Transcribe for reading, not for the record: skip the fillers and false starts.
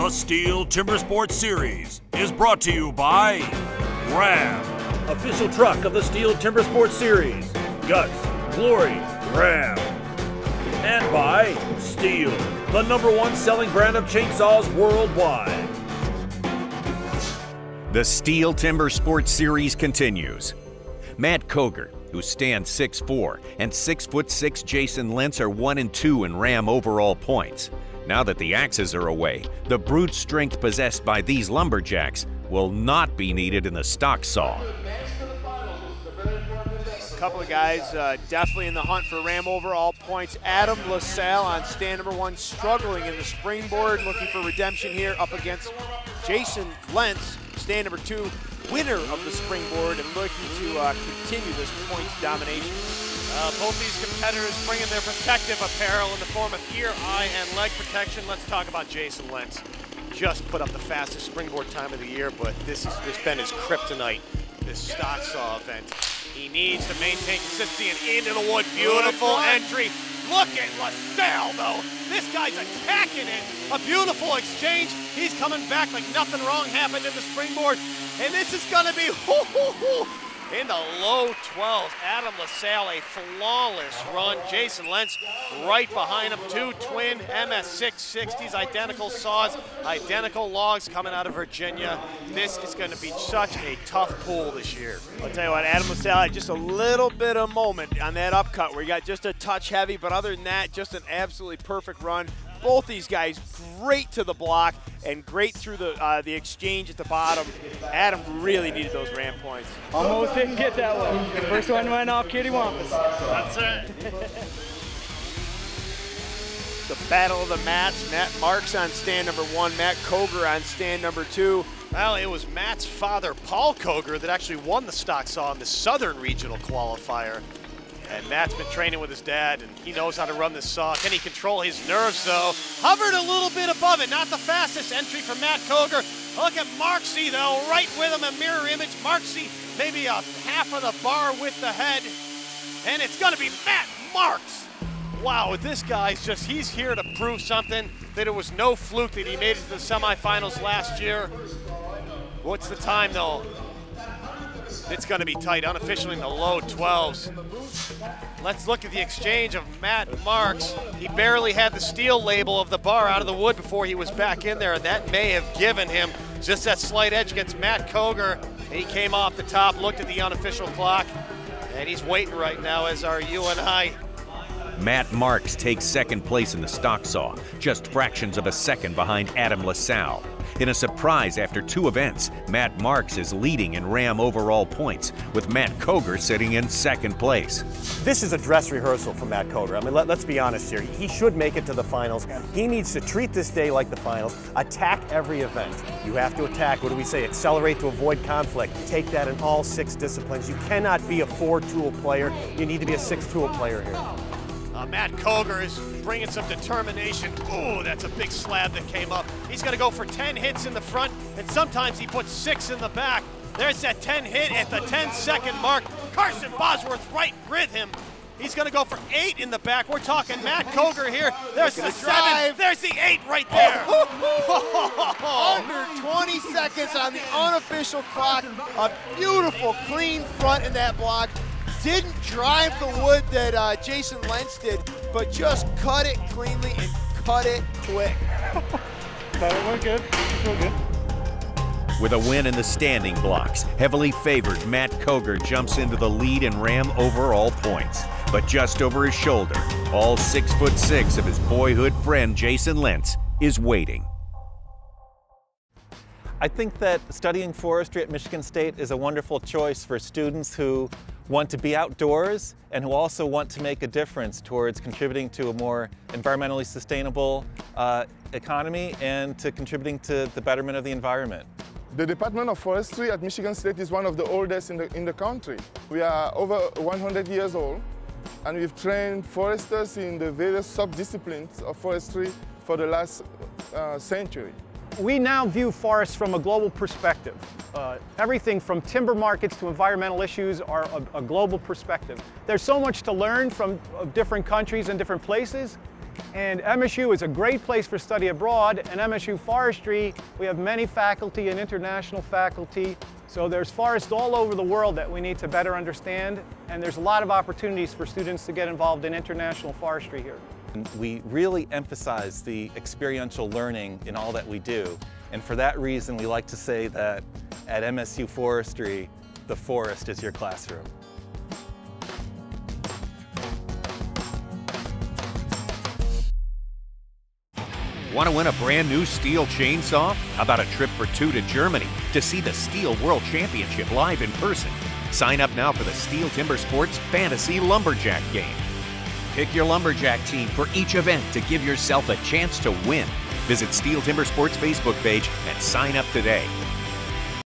The Steel Timber Sports Series is brought to you by Ram, official truck of the Steel Timber Sports Series. Guts, glory, Ram. And by Steel, the #1 selling brand of chainsaws worldwide. The Steel Timber Sports Series continues. Matt Koger, who stands 6'4", and 6'6" Jason Lentz are 1 and 2 in Ram overall points. Now that the axes are away, the brute strength possessed by these lumberjacks will not be needed in the stock saw. A couple of guys definitely in the hunt for Ram overall points. Adam LaSalle on stand #1, struggling in the springboard, looking for redemption here up against Jason Lentz, stand #2, winner of the springboard and looking to continue this points domination. Both these competitors bringing their protective apparel in the form of ear, eye, and leg protection. Let's talk about Jason Lentz. Just put up the fastest springboard time of the year, but this has been his kryptonite, this stock saw event. He needs to maintain consistency and into the wood. Beautiful entry. Look at LaSalle, though. This guy's attacking it. A beautiful exchange. He's coming back like nothing wrong happened in the springboard. And this is going to be in the low 12s. Adam LaSalle, a flawless run. Jason Lentz right behind him. Two twin MS660s, identical saws, identical logs coming out of Virginia. This is going to be such a tough pool this year. I'll tell you what, Adam LaSalle had just a little bit of moment on that upcut where he got just a touch heavy, but other than that, just an absolutely perfect run. Both these guys great to the block and great through the exchange at the bottom. Adam really needed those Ram points. Almost didn't get that one. The first one went off Kitty Wampus. That's it. The battle of the mats. Matt Marks on stand #1, Matt Koger on stand #2. Well, it was Matt's father, Paul Koger, that actually won the stock saw in the Southern Regional qualifier. And Matt's been training with his dad, and he knows how to run this saw. Can he control his nerves, though? Hovered a little bit above it. Not the fastest entry from Matt Koger. Look at Marksy, though, right with him, a mirror image. Marksy, maybe a half of the bar with the head. And it's going to be Matt Marks. Wow, this guy's he's here to prove something, that it was no fluke that he made it to the semifinals last year. What's the time, though? It's going to be tight, unofficially in the low 12s. Let's look at the exchange of Matt Marks. He barely had the steel label of the bar out of the wood before he was back in there, and that may have given him just that slight edge against Matt Koger. He came off the top, looked at the unofficial clock, and he's waiting right now, as are you and I. Matt Marks takes second place in the stock saw, just fractions of a second behind Adam LaSalle. In a surprise after 2 events, Matt Marks is leading in Ram overall points, with Matt Koger sitting in second place. This is a dress rehearsal for Matt Koger. I mean, let's be honest here. He should make it to the finals. He needs to treat this day like the finals, attack every event. You have to attack, what do we say, accelerate to avoid conflict. Take that in all 6 disciplines. You cannot be a 4-tool player. You need to be a 6-tool player here. Matt Koger is bringing some determination. Ooh, that's a big slab that came up. He's going to go for 10 hits in the front, and sometimes he puts 6 in the back. There's that 10 hit at the 10-second mark. Carson Bosworth right with him. He's going to go for 8 in the back. We're talking Matt Koger here. There's the 7. There's the 8 right there. Under 20 seconds on the unofficial clock. A beautiful, clean front in that block. Didn't drive the wood that Jason Lentz did, but just cut it cleanly and cut it quick. That went good. It good. With a win in the standing blocks, heavily favored Matt Koger jumps into the lead in Ram overall points. But just over his shoulder, all 6'6" of his boyhood friend Jason Lentz is waiting. I think that studying forestry at Michigan State is a wonderful choice for students who want to be outdoors and who also want to make a difference towards contributing to a more environmentally sustainable economy and to contributing to the betterment of the environment. The Department of Forestry at Michigan State is one of the oldest in the country. We are over 100 years old, and we've trained foresters in the various sub-disciplines of forestry for the last century. We now view forests from a global perspective. Everything from timber markets to environmental issues are a global perspective. There's so much to learn from different countries and different places, And MSU is a great place for study abroad, and MSU Forestry, we have many faculty and international faculty, so there's forests all over the world that we need to better understand, and there's a lot of opportunities for students to get involved in international forestry here. We really emphasize the experiential learning in all that we do, and for that reason we like to say that at MSU Forestry, the forest is your classroom. Want to win a brand new Steel chainsaw? How about a trip for two to Germany to see the Steel World Championship live in person? Sign up now for the Steel Timber Sports Fantasy Lumberjack game. Pick your Lumberjack team for each event to give yourself a chance to win. Visit Steel Timber Sports Facebook page and sign up today.